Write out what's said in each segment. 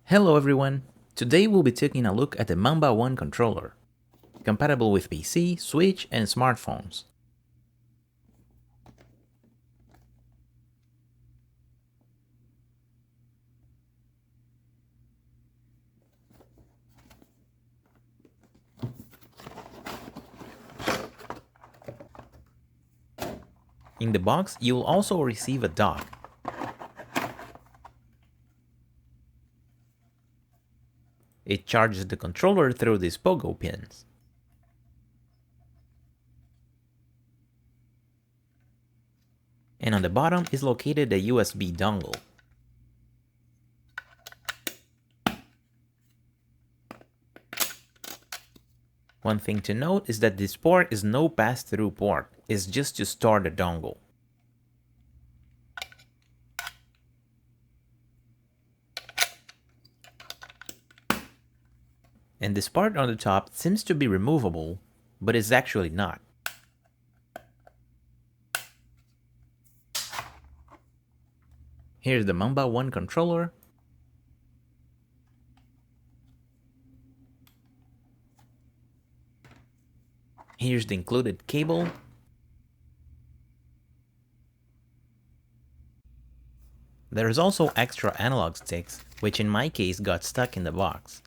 Hello everyone! Today we'll be taking a look at the Mamba One controller, compatible with PC, Switch and smartphones. In the box, you'll also receive a dock. It charges the controller through these pogo pins. And on the bottom is located a USB dongle. One thing to note is that this port is no pass-through port, it's just to store the dongle. And this part on the top seems to be removable, but is actually not. Here's the Mamba One controller. Here's the included cable. There's also extra analog sticks, which in my case got stuck in the box.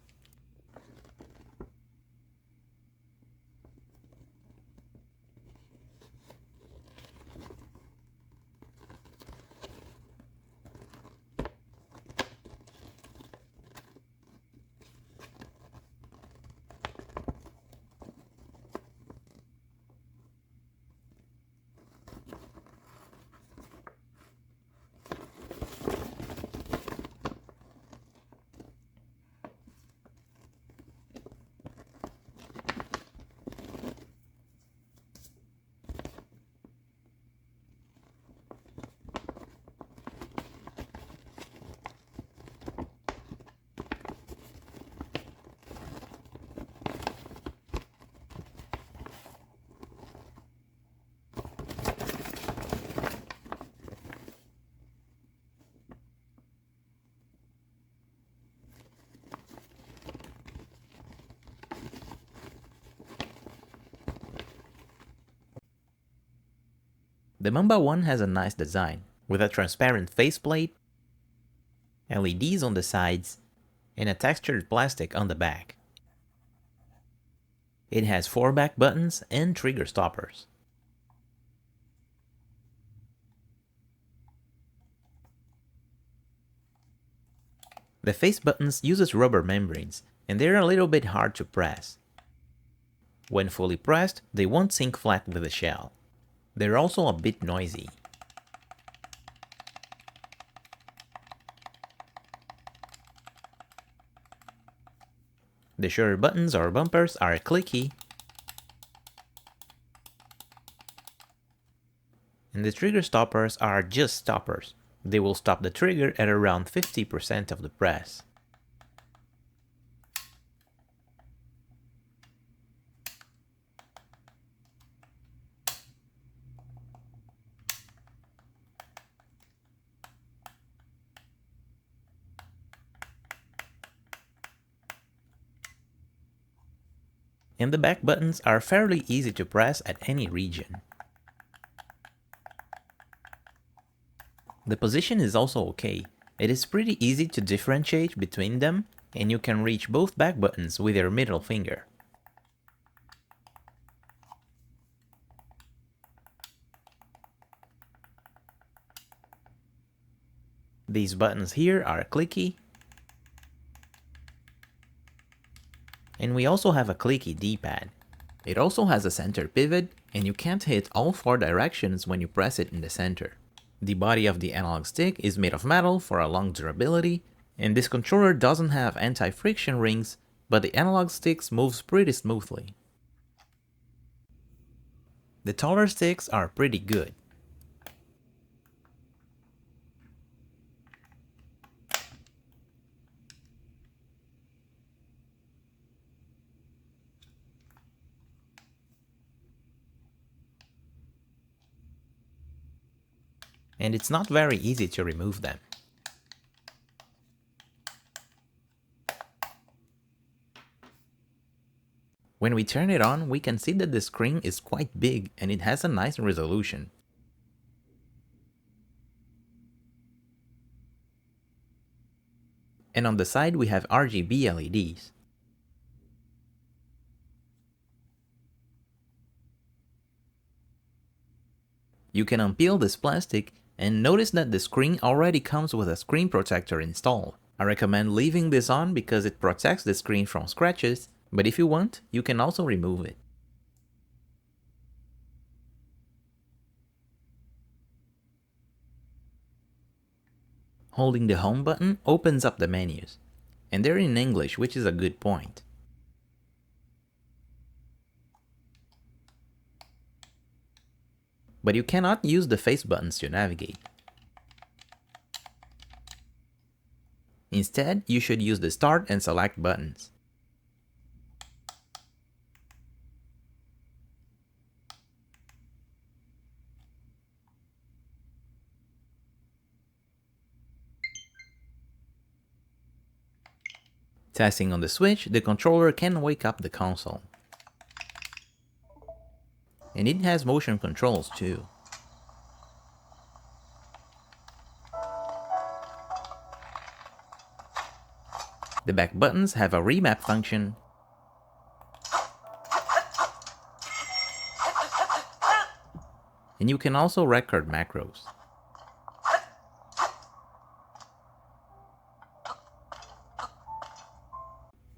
The Mamba One has a nice design, with a transparent faceplate, LEDs on the sides, and a textured plastic on the back. It has 4 back buttons and trigger stoppers. The face buttons uses rubber membranes, and they're a little bit hard to press. When fully pressed, they won't sink flat with the shell. They're also a bit noisy. The shutter buttons or bumpers are clicky, and the trigger stoppers are just stoppers. They will stop the trigger at around 50% of the press. And the back buttons are fairly easy to press at any region. The position is also okay. It is pretty easy to differentiate between them, and you can reach both back buttons with your middle finger. These buttons here are clicky, and we also have a clicky D-pad. It also has a center pivot, and you can't hit all 4 directions when you press it in the center. The body of the analog stick is made of metal for a long durability, and this controller doesn't have anti-friction rings, but the analog sticks moves pretty smoothly. The taller sticks are pretty good. And it's not very easy to remove them. When we turn it on, we can see that the screen is quite big and it has a nice resolution. And on the side we have RGB LEDs. You can unpeel this plastic and notice that the screen already comes with a screen protector installed. I recommend leaving this on because it protects the screen from scratches, but if you want, you can also remove it. Holding the home button opens up the menus, and they're in English, which is a good point. But you cannot use the face buttons to navigate. Instead, you should use the start and select buttons. Testing on the Switch, the controller can wake up the console. And it has motion controls too. The back buttons have a remap function, and you can also record macros.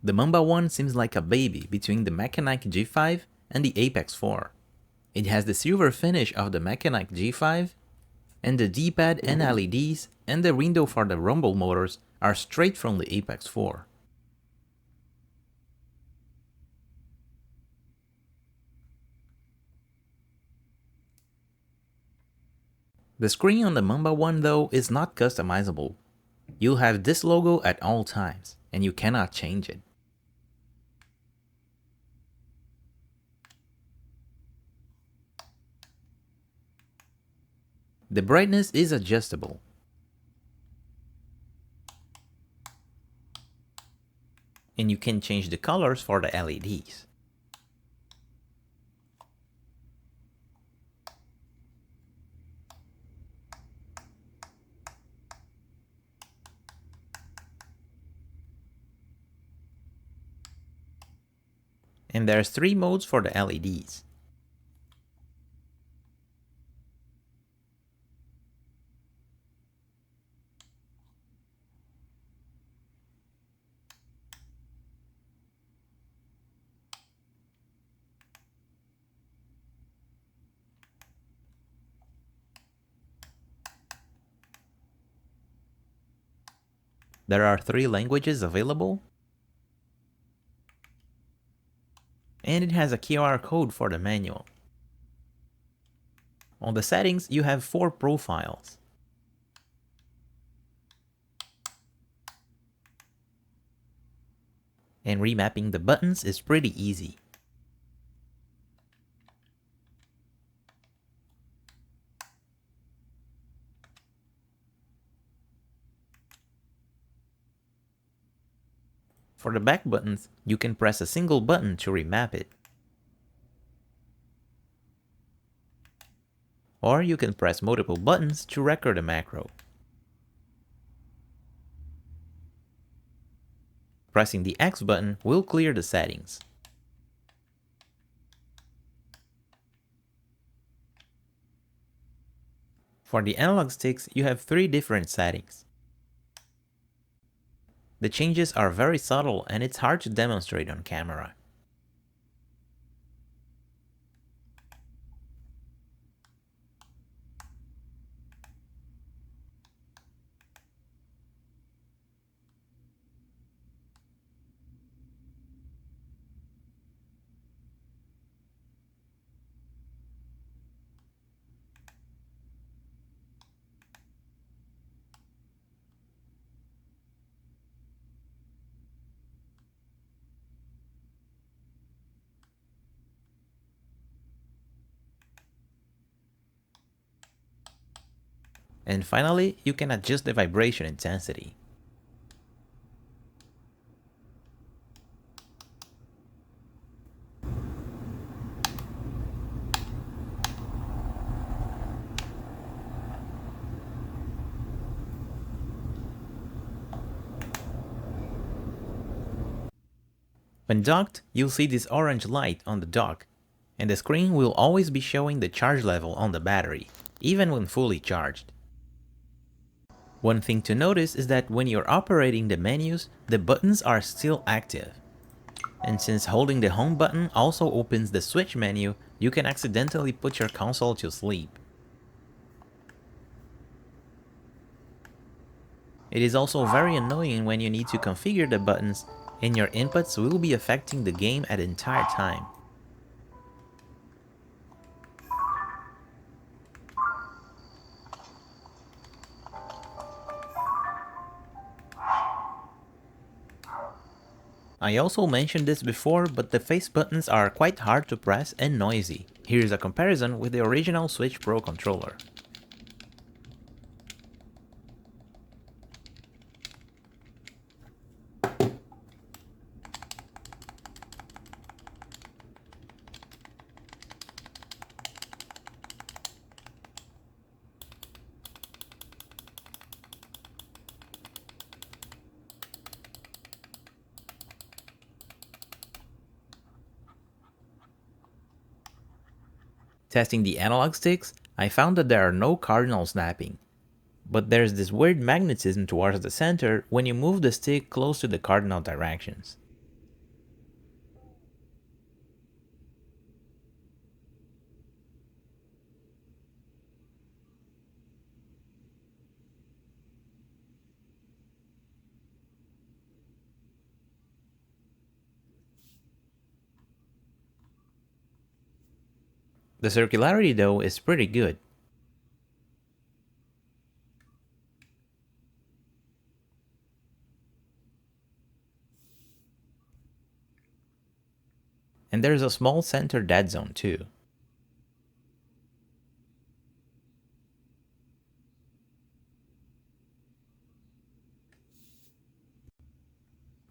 The Mamba One seems like a baby between the Mechanic G5 and the Apex 4. It has the silver finish of the Mechanic G5, and the Dpad and LEDs and the window for the rumble motors are straight from the Apex 4. The screen on the Mamba One though is not customizable. You'll have this logo at all times, and you cannot change it. The brightness is adjustable. And you can change the colors for the LEDs. And there's 3 modes for the LEDs. There are 3 languages available, and it has a QR code for the manual. On the settings, you have 4 profiles. And remapping the buttons is pretty easy. For the back buttons, you can press a single button to remap it. Or you can press multiple buttons to record a macro. Pressing the X button will clear the settings. For the analog sticks, you have 3 different settings. The changes are very subtle and it's hard to demonstrate on camera. And finally, you can adjust the vibration intensity. When docked, you'll see this orange light on the dock, and the screen will always be showing the charge level on the battery, even when fully charged. One thing to notice is that when you're operating the menus, the buttons are still active. And since holding the home button also opens the switch menu, you can accidentally put your console to sleep. It is also very annoying when you need to configure the buttons and your inputs will be affecting the game at the entire time. I also mentioned this before, but the face buttons are quite hard to press and noisy. Here's a comparison with the original Switch Pro controller. Testing the analog sticks, I found that there are no cardinal snapping. But there's this weird magnetism towards the center when you move the stick close to the cardinal directions. The circularity though is pretty good. And there's a small center dead zone too.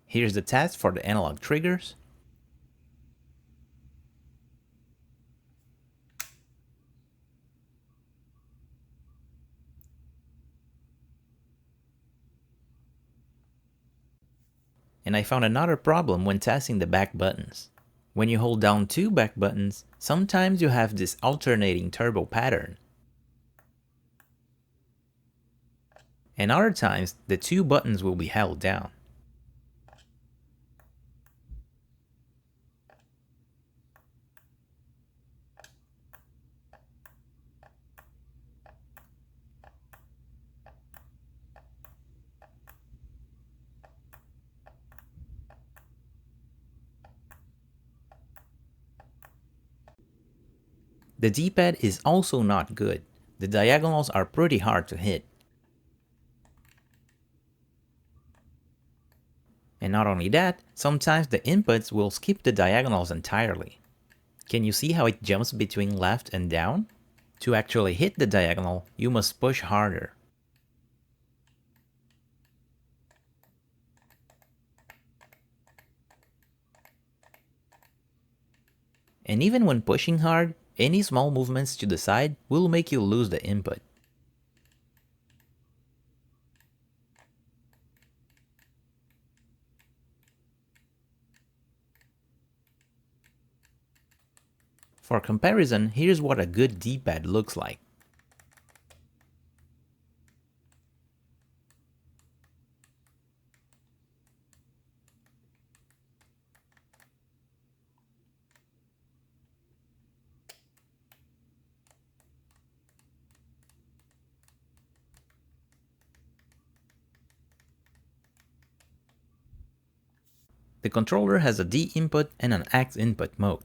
Here's the test for the analog triggers. And I found another problem when testing the back buttons. When you hold down two back buttons, sometimes you have this alternating turbo pattern. And other times, the two buttons will be held down. The D-pad is also not good. The diagonals are pretty hard to hit. And not only that, sometimes the inputs will skip the diagonals entirely. Can you see how it jumps between left and down? To actually hit the diagonal, you must push harder. And even when pushing hard, any small movements to the side will make you lose the input. For comparison, here's what a good D-pad looks like. The controller has a D input and an X input mode.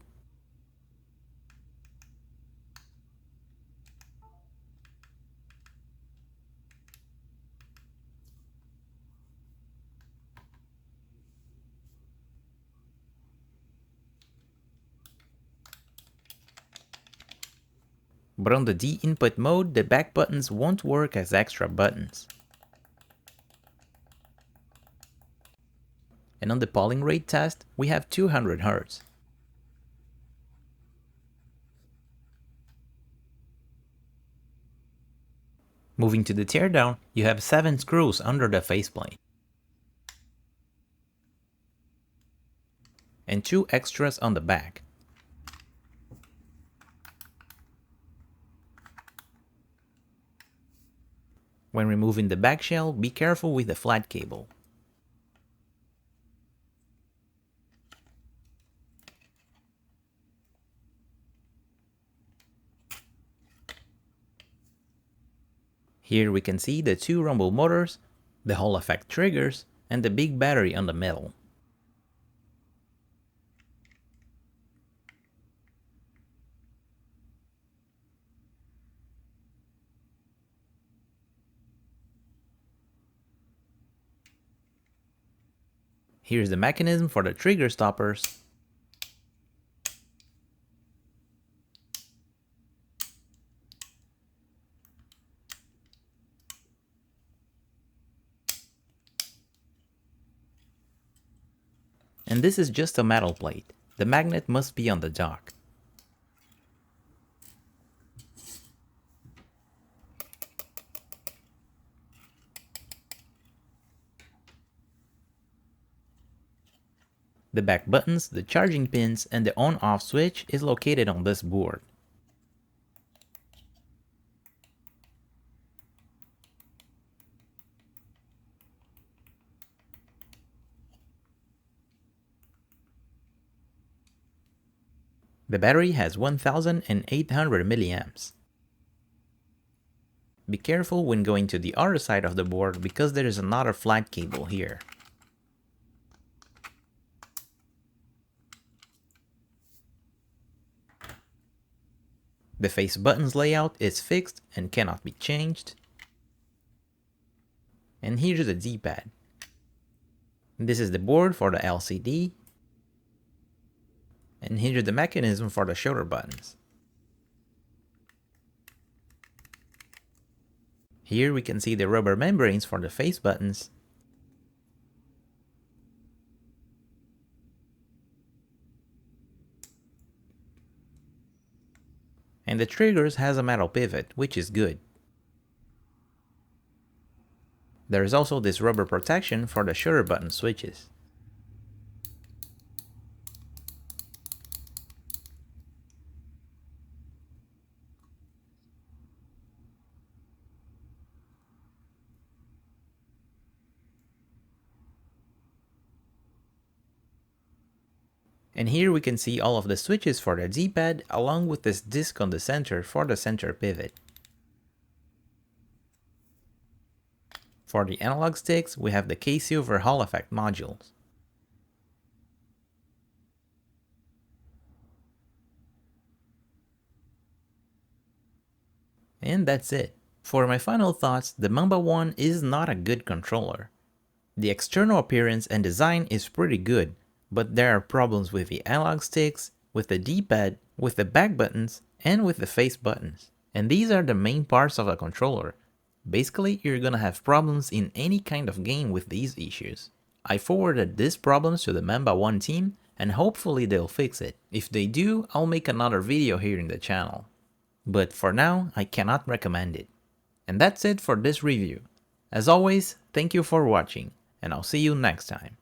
But on the D input mode, the back buttons won't work as extra buttons. And on the polling rate test, we have 200 Hz. Moving to the teardown, you have 7 screws under the faceplate. and 2 extras on the back. When removing the back shell, be careful with the flat cable. Here we can see the 2 rumble motors, the Hall effect triggers, and the big battery on the middle. Here's the mechanism for the trigger stoppers. And this is just a metal plate. The magnet must be on the dock. The back buttons, the charging pins, and the on-off switch is located on this board. The battery has 1800 milliamps. Be careful when going to the other side of the board because there is another flat cable here. The face buttons layout is fixed and cannot be changed. And here's the Dpad. This is the board for the LCD. And here's the mechanism for the shoulder buttons. Here we can see the rubber membranes for the face buttons. And the triggers has a metal pivot, which is good. There is also this rubber protection for the shutter button switches. And here we can see all of the switches for the Dpad along with this disc on the center for the center pivot. For the analog sticks, we have the K-Silver Hall effect modules. And that's it. For my final thoughts, the Mamba One is not a good controller. The external appearance and design is pretty good, but there are problems with the analog sticks, with the Dpad, with the back buttons, and with the face buttons. And these are the main parts of the controller. Basically, you're gonna have problems in any kind of game with these issues. I forwarded these problems to the Mamba One team, and hopefully they'll fix it. If they do, I'll make another video here in the channel. But for now, I cannot recommend it. And that's it for this review. As always, thank you for watching, and I'll see you next time.